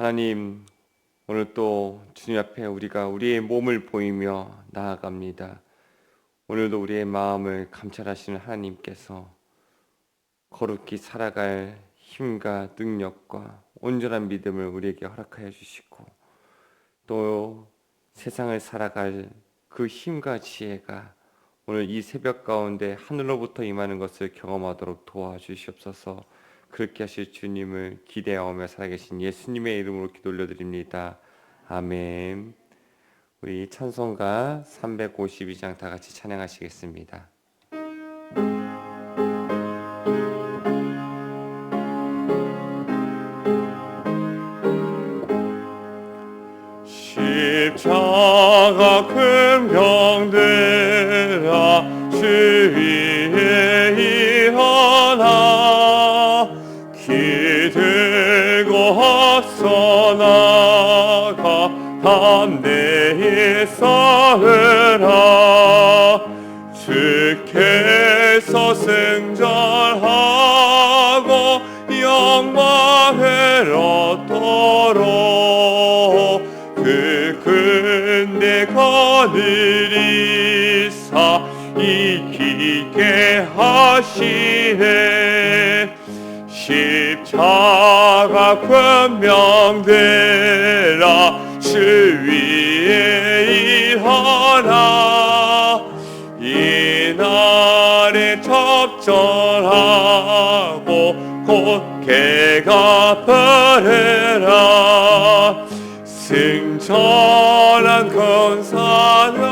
하나님, 오늘 또 주님 앞에 우리가 우리의 몸을 보이며 나아갑니다. 오늘도 우리의 마음을 감찰하시는 하나님께서 거룩히 살아갈 힘과 능력과 온전한 믿음을 우리에게 허락하여 주시고, 또 세상을 살아갈 그 힘과 지혜가 오늘 이 새벽 가운데 하늘로부터 임하는 것을 경험하도록 도와주시옵소서. 그렇게 하실 주님을 기대하며 살아계신 예수님의 이름으로 기도 올려드립니다. 아멘. 우리 찬송가 352장 다 같이 찬양하시겠습니다. 십자가 큰 병들아 주 위에 일어나 기 들고 앞서 나가 담대히 싸우라. 주께서 승전하고 영광을 얻도록 그 근대 거느리사 이기게 하시네. 십자가 권명되라 주 위에 일어나. 이날에 적절하고 곧게 갚으라. 승천한 권사들은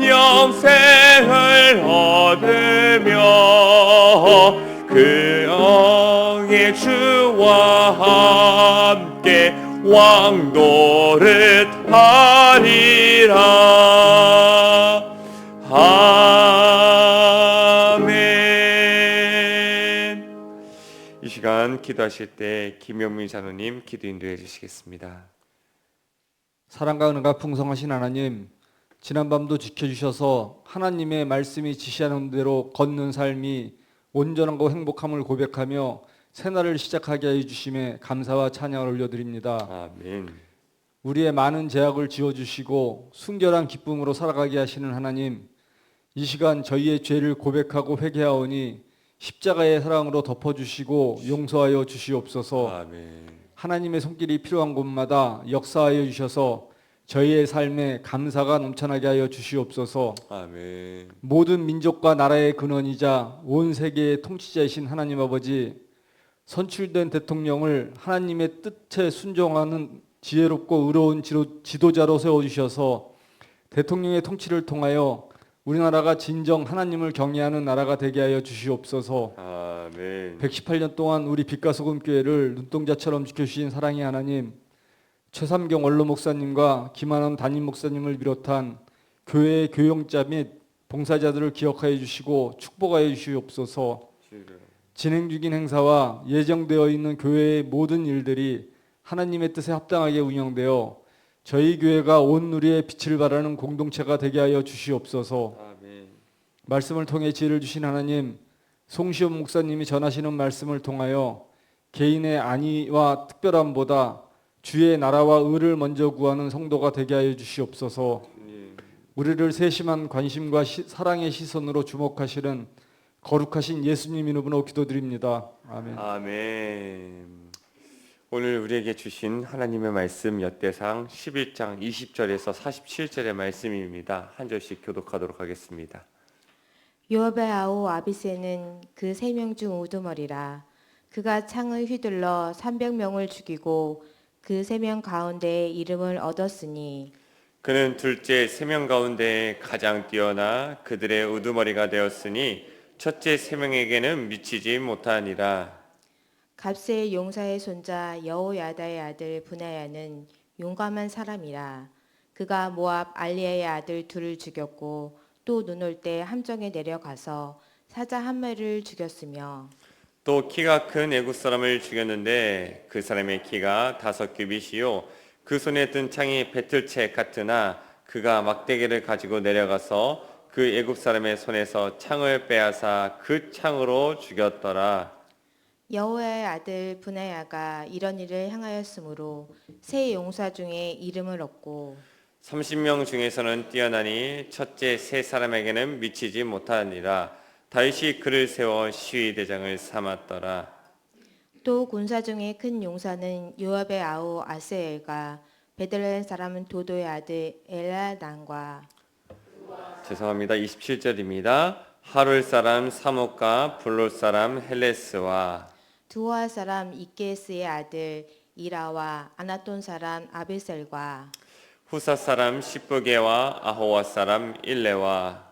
영생을 얻으며 그 영의 주와 함께 왕노릇 하리라. 아멘. 이 시간 기도하실 때 김영민 장로님 기도 인도해 주시겠습니다. 사랑과 은혜가 풍성하신 하나님, 지난밤도 지켜주셔서 하나님의 말씀이 지시하는 대로 걷는 삶이 온전하고 행복함을 고백하며 새날을 시작하게 해주심에 감사와 찬양을 올려드립니다. 아멘. 우리의 많은 죄악을 지워주시고 순결한 기쁨으로 살아가게 하시는 하나님, 이 시간 저희의 죄를 고백하고 회개하오니 십자가의 사랑으로 덮어주시고 용서하여 주시옵소서. 아멘. 하나님의 손길이 필요한 곳마다 역사하여 주셔서 저희의 삶에 감사가 넘쳐나게 하여 주시옵소서. 아멘. 모든 민족과 나라의 근원이자 온 세계의 통치자이신 하나님 아버지, 선출된 대통령을 하나님의 뜻에 순종하는 지혜롭고 의로운 지도자로 세워주셔서 대통령의 통치를 통하여 우리나라가 진정 하나님을 경외하는 나라가 되게 하여 주시옵소서. 아멘. 118년 동안 우리 빛과 소금 교회를 눈동자처럼 지켜주신 사랑의 하나님, 최삼경 원로 목사님과 김한원 담임 목사님을 비롯한 교회의 교용자 및 봉사자들을 기억하여 주시고 축복하여 주시옵소서. 진행 중인 행사와 예정되어 있는 교회의 모든 일들이 하나님의 뜻에 합당하게 운영되어 저희 교회가 온 누리의 빛을 발하는 공동체가 되게 하여 주시옵소서. 아멘. 말씀을 통해 지혜를 주신 하나님, 송시현 목사님이 전하시는 말씀을 통하여 개인의 안위와 특별함보다 주의 나라와 의를 먼저 구하는 성도가 되게 하여 주시옵소서. 우리를 세심한 관심과 사랑의 시선으로 주목하시는 거룩하신 예수님 이름으로 기도드립니다. 아멘. 아멘. 오늘 우리에게 주신 하나님의 말씀 엿대상 11장 20절에서 47절의 말씀입니다. 한 절씩 교독하도록 하겠습니다. 요압의 아우 아비새는 그 3명 중 우두머리라. 그가 창을 휘둘러 300명을 죽이고 그 3명 가운데 이름을 얻었으니 그는 둘째 3명 가운데 가장 뛰어나 그들의 우두머리가 되었으니 첫째 3명에게는 미치지 못하니라. 갑세의 용사의 손자 여호야다의 아들 분하야는 용감한 사람이라. 그가 모압 알리아의 아들 둘을 죽였고 또 눈 올 때 함정에 내려가서 사자 한 마리를 죽였으며 또 키가 큰 애굽 사람을 죽였는데 그 사람의 키가 5규빗이요 그 손에 든 창이 배틀채 같으나 그가 막대기를 가지고 내려가서 그 애굽 사람의 손에서 창을 빼앗아 그 창으로 죽였더라. 여호야의 아들 분하야가 이런 일을 행하였으므로 세 용사 중에 이름을 얻고 30명 중에서는 뛰어나니 첫째 3사람에게는 미치지 못하니라. 다윗이 그를 세워 시위 대장을 삼았더라. 또 군사 중에 큰 용사는 요압의 아우 아스엘과 베들레헴 사람 도도의 아들 엘라단과 죄송합니다. 27절입니다. 하룰 사람 사목과 블롯 사람 헬레스와 두아 사람 이케스의 아들 이라와 아나톤 사람 아비셀과 후사 사람 시브게와 아호와 사람 일레와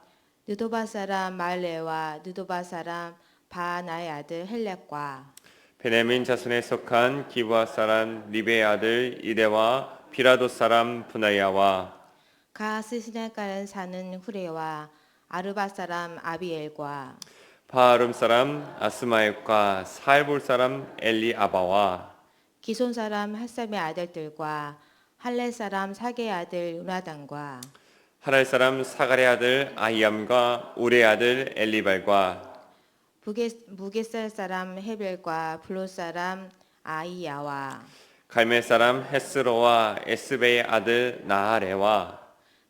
느도바 사람 말레와 느도바 사람 바나의 아들 헬렉과 베냐민 자손에 속한 기브아 사람 리베의 아들 이데와 비라도 사람 분하야와 가스 시내가에 사는 후레와 아르바 사람 아비엘과 바하름 사람 아스마엘과 사알볼 사람 엘리아바와 기손 사람 핫삼의 아들들과 할레 사람 사게의 아들 요나단과 하랄 사람 사갈의 아들 아히암과 우레의 아들 엘리발과 무게살 사람 헤벨과 블롯 사람 아이야와 갈멜 사람 헤스로와 에스베의 아들 나하레와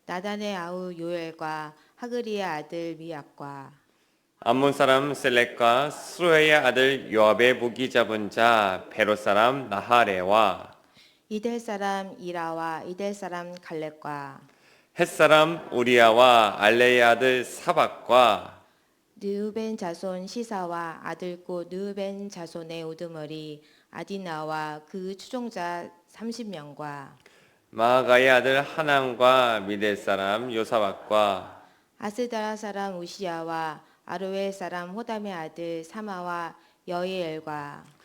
나단의 아우 요엘과 하그리의 아들 미약과 암몬 사람 셀렉과 스루의 아들 요압의 무기 잡은 자 베롯 사람 나하레와 이델 사람 이라와 이델 사람 갈렙과 헷 사람 우리아와 알레의 아들 사박과 느우벤 자손 시사와 아들고 느우벤 자손의 우두머리 아디나와 그 추종자 30명과 마가의 아들 하난과 미델 사람 요사박과 아스다라 사람 우시야와 아르웨 사람 호담의 아들 사마와 여이엘과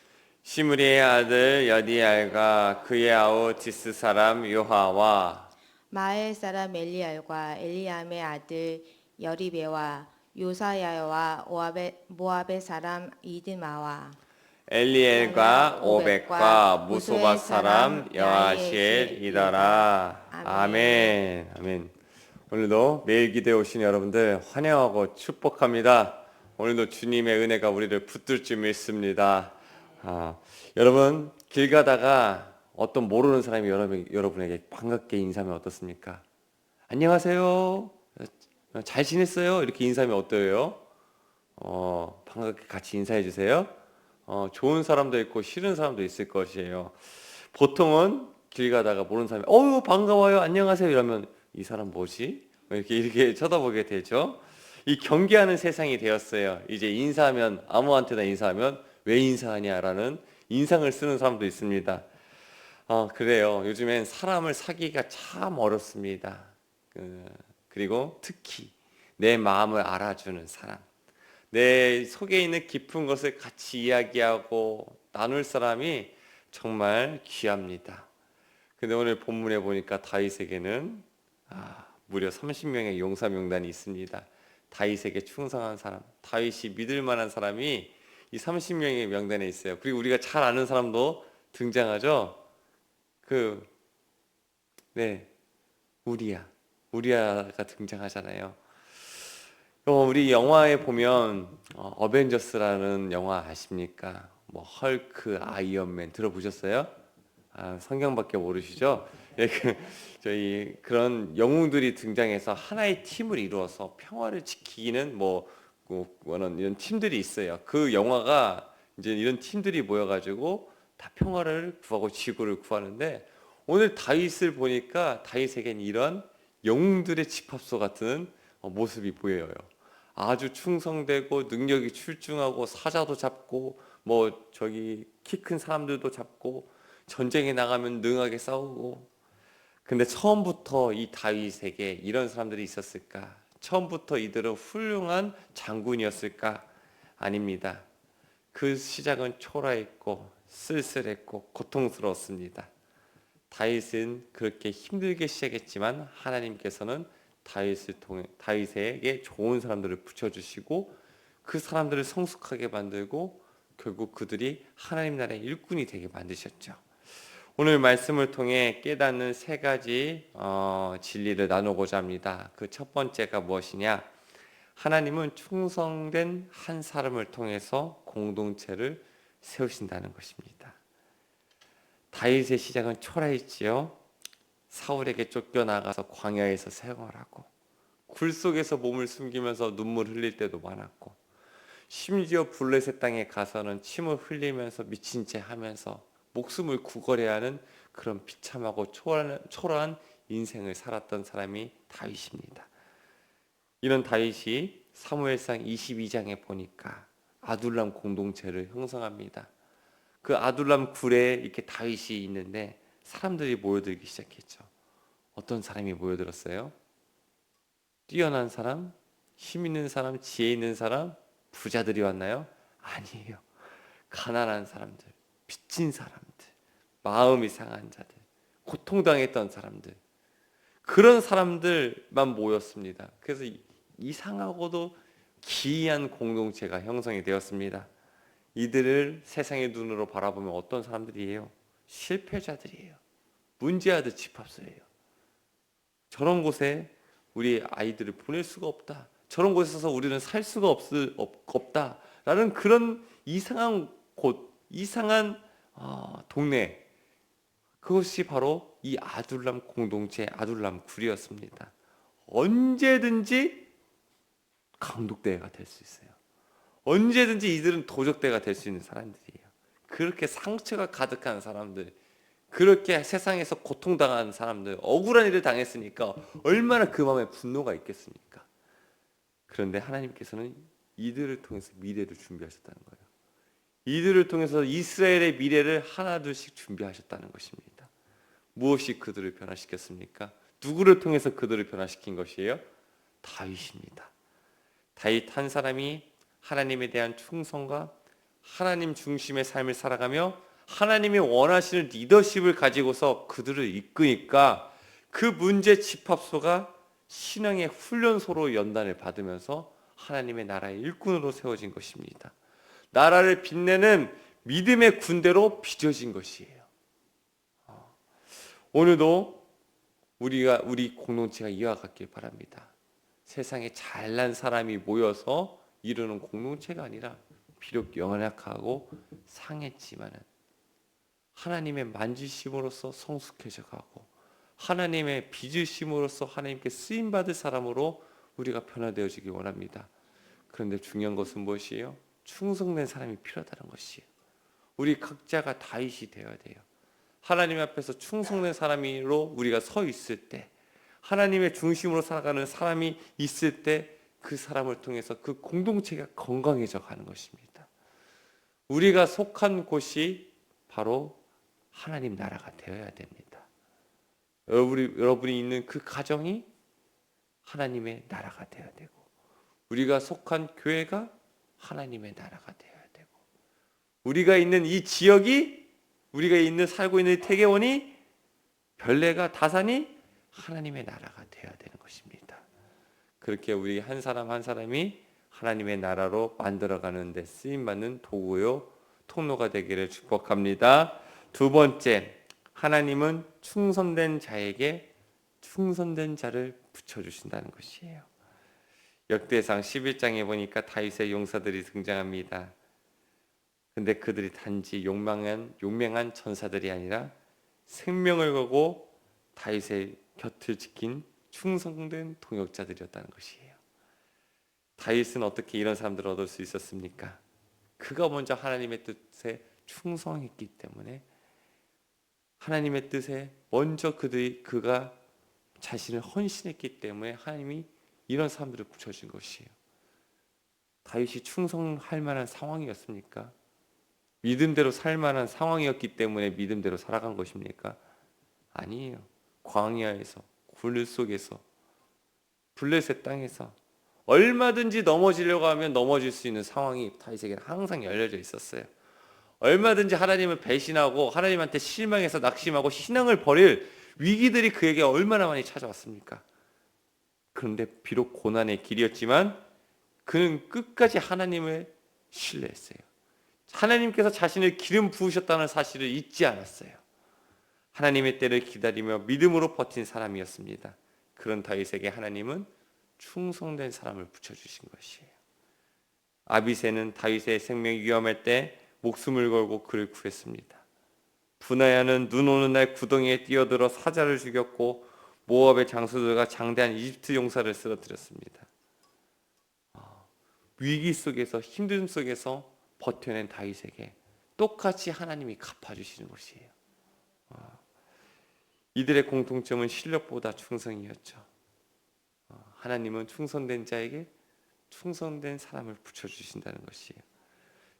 시므리의 아들 여디알과 그의 아우 지스 사람 요하와 마엘 사람 엘리알과 엘리암의 아들 여리베와 요사야와 모압의 사람 이드마와 엘리엘과 오백과 무소바 사람 여아시엘이더라. 아멘. 아멘. 오늘도 매일 기도에 오신 여러분들 환영하고 축복합니다. 오늘도 주님의 은혜가 우리를 붙들 줄 믿습니다. 여러분 길 가다가 어떤 모르는 사람이 여러분에게 반갑게 인사하면 어떻습니까? 안녕하세요. 잘 지냈어요? 이렇게 인사하면 어때요? 반갑게 같이 인사해 주세요. 좋은 사람도 있고 싫은 사람도 있을 것이에요. 보통은 길 가다가 모르는 사람이 반가워요. 안녕하세요. 이러면 이 사람 뭐지? 이렇게 쳐다보게 되죠. 이 경계하는 세상이 되었어요. 이제 인사하면 아무한테나 인사하면 왜 인사하냐라는 인상을 쓰는 사람도 있습니다. 그래요. 요즘엔 사람을 사귀기가 참 어렵습니다. 그리고 특히 내 마음을 알아주는 사람, 내 속에 있는 깊은 것을 같이 이야기하고 나눌 사람이 정말 귀합니다. 근데 오늘 본문에 보니까 다윗에게는 무려 30명의 용사 명단이 있습니다. 다윗에게 충성한 사람, 다윗이 믿을 만한 사람이 이 30명의 명단에 있어요. 그리고 우리가 잘 아는 사람도 등장하죠. 우리아가 등장하잖아요. 우리 영화에 보면 어벤져스라는 영화 아십니까? 뭐 헐크, 아이언맨 들어보셨어요? 성경밖에 모르시죠? 예, 저희 그런 영웅들이 등장해서 하나의 팀을 이루어서 평화를 지키는 이런 팀들이 있어요. 그 영화가 이제 이런 팀들이 모여가지고 다 평화를 구하고 지구를 구하는데, 오늘 다윗을 보니까 다윗에겐 이런 영웅들의 집합소 같은 모습이 보여요. 아주 충성되고 능력이 출중하고 사자도 잡고 키 큰 사람들도 잡고 전쟁에 나가면 능하게 싸우고. 근데 처음부터 이 다윗에게 이런 사람들이 있었을까? 처음부터 이들은 훌륭한 장군이었을까? 아닙니다. 그 시작은 초라했고 쓸쓸했고 고통스러웠습니다. 다윗은 그렇게 힘들게 시작했지만 하나님께서는 다윗에게 좋은 사람들을 붙여주시고 그 사람들을 성숙하게 만들고 결국 그들이 하나님 나라의 일꾼이 되게 만드셨죠. 오늘 말씀을 통해 깨닫는 세 가지 진리를 나누고자 합니다. 그 첫 번째가 무엇이냐? 하나님은 충성된 한 사람을 통해서 공동체를 세우신다는 것입니다. 다윗의 시작은 초라했지요. 사울에게 쫓겨나가서 광야에서 생활하고 굴 속에서 몸을 숨기면서 눈물 흘릴 때도 많았고, 심지어 블레셋 땅에 가서는 침을 흘리면서 미친 채 하면서 목숨을 구걸해야 하는 그런 비참하고 초라한 인생을 살았던 사람이 다윗입니다. 이런 다윗이 사무엘상 22장에 보니까 아둘람 공동체를 형성합니다. 그 아둘람 굴에 이렇게 다윗이 있는데 사람들이 모여들기 시작했죠. 어떤 사람이 모여들었어요? 뛰어난 사람, 힘 있는 사람, 지혜 있는 사람, 부자들이 왔나요? 아니에요. 가난한 사람들, 빚진 사람들, 마음이 상한 자들, 고통당했던 사람들, 그런 사람들만 모였습니다. 그래서 이상하고도 기이한 공동체가 형성이 되었습니다. 이들을 세상의 눈으로 바라보면 어떤 사람들이에요? 실패자들이에요. 문제아들 집합소예요. 저런 곳에 우리 아이들을 보낼 수가 없다. 저런 곳에서 우리는 살 수가 없다라는 그런 이상한 곳, 이상한 동네, 그것이 바로 이 아둘람 공동체, 아둘람 굴이었습니다. 언제든지 강독대가 될 수 있어요. 언제든지 이들은 도적대가 될 수 있는 사람들이에요. 그렇게 상처가 가득한 사람들, 그렇게 세상에서 고통당한 사람들, 억울한 일을 당했으니까 얼마나 그 마음에 분노가 있겠습니까? 그런데 하나님께서는 이들을 통해서 미래를 준비하셨다는 거예요. 이들을 통해서 이스라엘의 미래를 하나둘씩 준비하셨다는 것입니다. 무엇이 그들을 변화시켰습니까? 누구를 통해서 그들을 변화시킨 것이에요? 다윗입니다. 다윗 한 사람이 하나님에 대한 충성과 하나님 중심의 삶을 살아가며 하나님이 원하시는 리더십을 가지고서 그들을 이끄니까 그 문제 집합소가 신앙의 훈련소로 연단을 받으면서 하나님의 나라의 일꾼으로 세워진 것입니다. 나라를 빛내는 믿음의 군대로 빚어진 것이에요. 오늘도 우리 공동체가 이와 같길 바랍니다. 세상에 잘난 사람이 모여서 이루는 공동체가 아니라 비록 연약하고 상했지만은 하나님의 만지심으로써 성숙해져 가고 하나님의 빚으심으로써 하나님께 쓰임받을 사람으로 우리가 변화되어지기 원합니다. 그런데 중요한 것은 무엇이에요? 충성된 사람이 필요하다는 것이에요. 우리 각자가 다윗이 되어야 돼요. 하나님 앞에서 충성된 사람으로 우리가 서 있을 때, 하나님의 중심으로 살아가는 사람이 있을 때 그 사람을 통해서 그 공동체가 건강해져 가는 것입니다. 우리가 속한 곳이 바로 하나님 나라가 되어야 됩니다. 여러분이 있는 그 가정이 하나님의 나라가 되어야 되고, 우리가 속한 교회가 하나님의 나라가 되어야 되고, 우리가 있는 이 지역이, 살고 있는 태계원이, 별내가, 다산이 하나님의 나라가 되어야 되는 것입니다. 그렇게 우리 한 사람 한 사람이 하나님의 나라로 만들어가는 데 쓰임받는 도구요 통로가 되기를 축복합니다. 두 번째, 하나님은 충성된 자에게 충성된 자를 붙여주신다는 것이에요. 역대상 11장에 보니까 다윗의 용사들이 등장합니다. 근데 그들이 단지 용맹한 전사들이 아니라 생명을 걸고 다윗의 곁을 지킨 충성된 동역자들이었다는 것이에요. 다윗은 어떻게 이런 사람들을 얻을 수 있었습니까? 그가 먼저 하나님의 뜻에 충성했기 때문에, 하나님의 뜻에 먼저 그가 자신을 헌신했기 때문에 하나님이 이런 사람들을 붙여준 것이에요. 다윗이 충성할 만한 상황이었습니까? 믿음대로 살 만한 상황이었기 때문에 믿음대로 살아간 것입니까? 아니에요. 광야에서, 굴 속에서, 블레셋 땅에서 얼마든지 넘어지려고 하면 넘어질 수 있는 상황이 다윗에게는 항상 열려져 있었어요. 얼마든지 하나님을 배신하고 하나님한테 실망해서 낙심하고 신앙을 버릴 위기들이 그에게 얼마나 많이 찾아왔습니까? 그런데 비록 고난의 길이었지만 그는 끝까지 하나님을 신뢰했어요. 하나님께서 자신을 기름 부으셨다는 사실을 잊지 않았어요. 하나님의 때를 기다리며 믿음으로 버틴 사람이었습니다. 그런 다윗에게 하나님은 충성된 사람을 붙여주신 것이에요. 아비새는 다윗의 생명이 위험할 때 목숨을 걸고 그를 구했습니다. 분하야는 눈 오는 날 구덩이에 뛰어들어 사자를 죽였고 모압의 장수들과 장대한 이집트 용사를 쓰러뜨렸습니다. 위기 속에서, 힘듦 속에서 버텨낸 다윗에게 똑같이 하나님이 갚아주시는 것이에요. 이들의 공통점은 실력보다 충성이었죠. 하나님은 충성된 자에게 충성된 사람을 붙여주신다는 것이에요.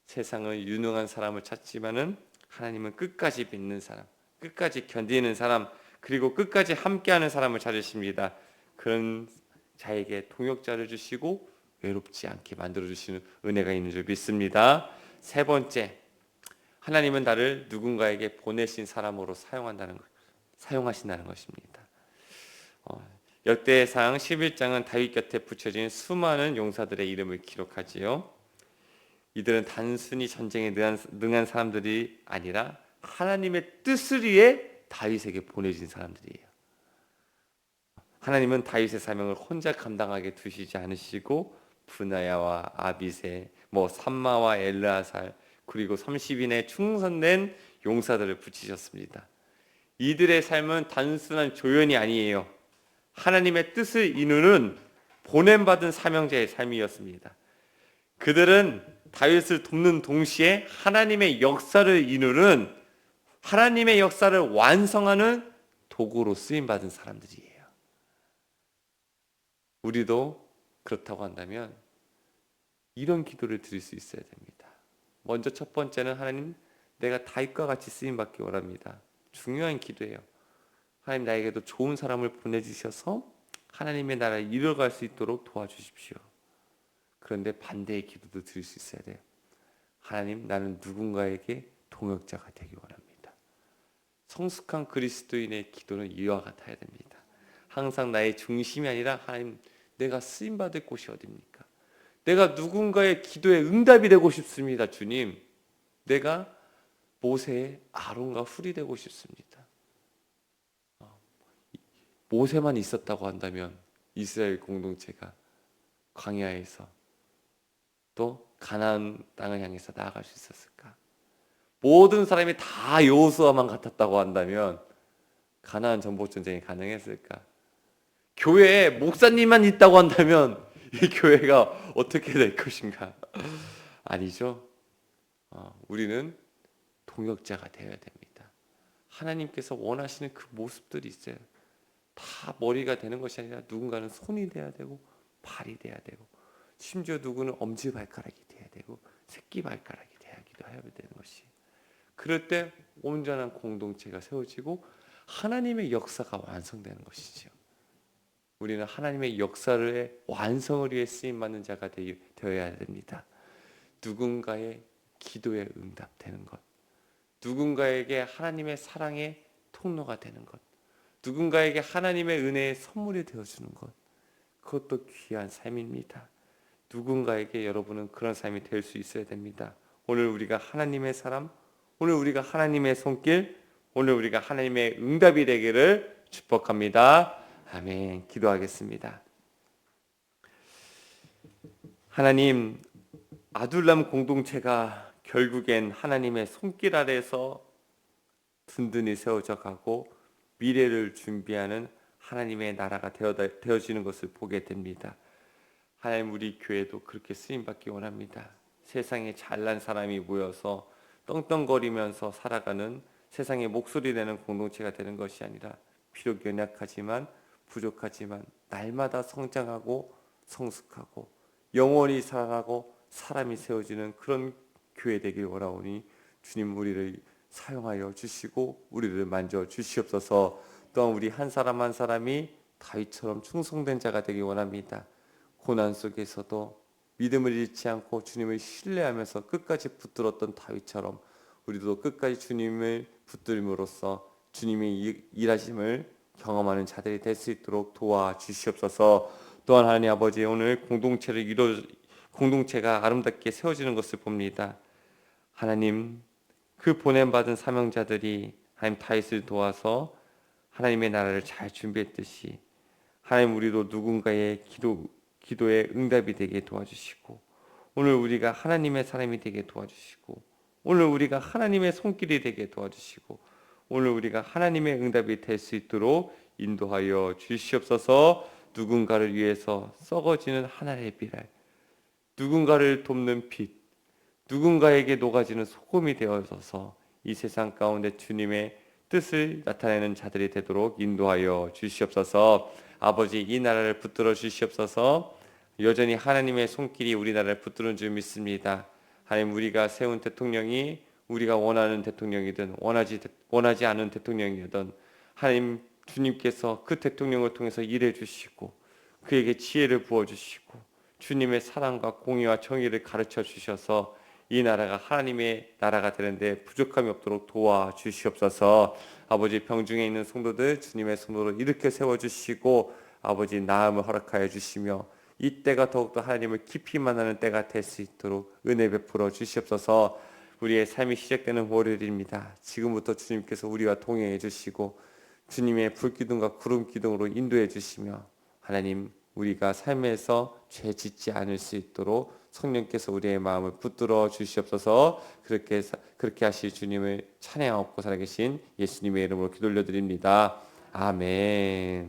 세상은 유능한 사람을 찾지만은 하나님은 끝까지 믿는 사람, 끝까지 견디는 사람, 그리고 끝까지 함께하는 사람을 찾으십니다. 그런 자에게 동역자를 주시고 외롭지 않게 만들어주시는 은혜가 있는 줄 믿습니다. 세 번째, 하나님은 나를 누군가에게 보내신 사람으로 사용하신다는 것입니다. 역대상 11장은 다윗 곁에 붙여진 수많은 용사들의 이름을 기록하지요. 이들은 단순히 전쟁에 능한 사람들이 아니라 하나님의 뜻을 위해 다윗에게 보내진 사람들이에요. 하나님은 다윗의 사명을 혼자 감당하게 두시지 않으시고 분하야와 아비새, 삼마와 엘르아살, 그리고 30인의 충성된 용사들을 붙이셨습니다. 이들의 삶은 단순한 조연이 아니에요. 하나님의 뜻을 이루는 보냄받은 사명자의 삶이었습니다. 그들은 다윗을 돕는 동시에 하나님의 역사를 이루는, 하나님의 역사를 완성하는 도구로 쓰임받은 사람들이에요. 우리도 그렇다고 한다면 이런 기도를 드릴 수 있어야 됩니다. 먼저 첫 번째는 하나님, 내가 다윗과 같이 쓰임받기 원합니다. 중요한 기도예요. 하나님, 나에게도 좋은 사람을 보내주셔서 하나님의 나라를 이뤄갈 수 있도록 도와주십시오. 그런데 반대의 기도도 드릴 수 있어야 돼요. 하나님, 나는 누군가에게 동역자가 되기 원합니다. 성숙한 그리스도인의 기도는 이와 같아야 됩니다. 항상 나의 중심이 아니라 하나님, 내가 쓰임받을 곳이 어디입니까? 내가 누군가의 기도에 응답이 되고 싶습니다. 주님, 내가 모세의 아론과 훌이 되고 싶습니다. 모세만 있었다고 한다면 이스라엘 공동체가 광야에서 또 가나안 땅을 향해서 나아갈 수 있었을까? 모든 사람이 다 여호수아만 같았다고 한다면 가나안 전복 전쟁이 가능했을까? 교회에 목사님만 있다고 한다면 이 교회가 어떻게 될 것인가? 아니죠. 우리는 동역자가 되어야 됩니다. 하나님께서 원하시는 그 모습들이 있어요. 다 머리가 되는 것이 아니라 누군가는 손이 돼야 되고 발이 돼야 되고, 심지어 누구는 엄지발가락이 돼야 되고 새끼발가락이 돼야기도 해야 되는 것이, 그럴 때 온전한 공동체가 세워지고 하나님의 역사가 완성되는 것이죠. 우리는 하나님의 역사를 완성을 위해 쓰임받는 자가 되어야 됩니다. 누군가의 기도에 응답되는 것, 누군가에게 하나님의 사랑의 통로가 되는 것, 누군가에게 하나님의 은혜의 선물이 되어주는 것, 그것도 귀한 삶입니다. 누군가에게 여러분은 그런 삶이 될 수 있어야 됩니다. 오늘 우리가 하나님의 사람, 오늘 우리가 하나님의 손길, 오늘 우리가 하나님의 응답이 되기를 축복합니다. 아멘. 기도하겠습니다. 하나님, 아둘람 공동체가 결국엔 하나님의 손길 아래에서 든든히 세워져 가고 미래를 준비하는 하나님의 나라가 되어지는 것을 보게 됩니다. 하나님, 우리 교회도 그렇게 쓰임받기 원합니다. 세상에 잘난 사람이 모여서 떵떵거리면서 살아가는 세상의 목소리 내는 공동체가 되는 것이 아니라 비록 연약하지만 부족하지만 날마다 성장하고 성숙하고 영원히 살아가고 사람이 세워지는 그런 교회 되길 원하오니 주님, 우리를 사용하여 주시고 우리를 만져 주시옵소서. 또한 우리 한 사람 한 사람이 다윗처럼 충성된 자가 되길 원합니다. 고난 속에서도 믿음을 잃지 않고 주님을 신뢰하면서 끝까지 붙들었던 다윗처럼 우리도 끝까지 주님을 붙들므로써 주님의 일하심을 경험하는 자들이 될 수 있도록 도와주시옵소서. 또한 하나님 아버지, 오늘 공동체가 아름답게 세워지는 것을 봅니다. 하나님, 그 보냄받은 사명자들이 하나님 다윗을 도와서 하나님의 나라를 잘 준비했듯이 하나님, 우리도 누군가의 기도의 응답이 되게 도와주시고 오늘 우리가 하나님의 사람이 되게 도와주시고 오늘 우리가 하나님의 손길이 되게 도와주시고 오늘 우리가 하나님의 응답이 될 수 있도록 인도하여 주시옵소서. 누군가를 위해서 썩어지는 하나의 비랄, 누군가를 돕는 빛, 누군가에게 녹아지는 소금이 되어서 이 세상 가운데 주님의 뜻을 나타내는 자들이 되도록 인도하여 주시옵소서. 아버지, 이 나라를 붙들어 주시옵소서. 여전히 하나님의 손길이 우리나라를 붙드는 줄 믿습니다. 하나님, 우리가 세운 대통령이 우리가 원하는 대통령이든 원하지 않은 대통령이든 하나님, 주님께서 그 대통령을 통해서 일해 주시고 그에게 지혜를 부어 주시고 주님의 사랑과 공의와 정의를 가르쳐 주셔서 이 나라가 하나님의 나라가 되는데 부족함이 없도록 도와주시옵소서. 아버지, 병중에 있는 성도들 주님의 성도로 일으켜 세워주시고 아버지, 나음을 허락하여 주시며 이 때가 더욱더 하나님을 깊이 만나는 때가 될 수 있도록 은혜 베풀어 주시옵소서. 우리의 삶이 시작되는 월요일입니다. 지금부터 주님께서 우리와 동행해 주시고 주님의 불기둥과 구름기둥으로 인도해 주시며 하나님, 우리가 삶에서 죄 짓지 않을 수 있도록 성령께서 우리의 마음을 붙들어 주시옵소서. 그렇게 하실 주님을 찬양하고 살아계신 예수님의 이름으로 기도 올려드립니다. 아멘.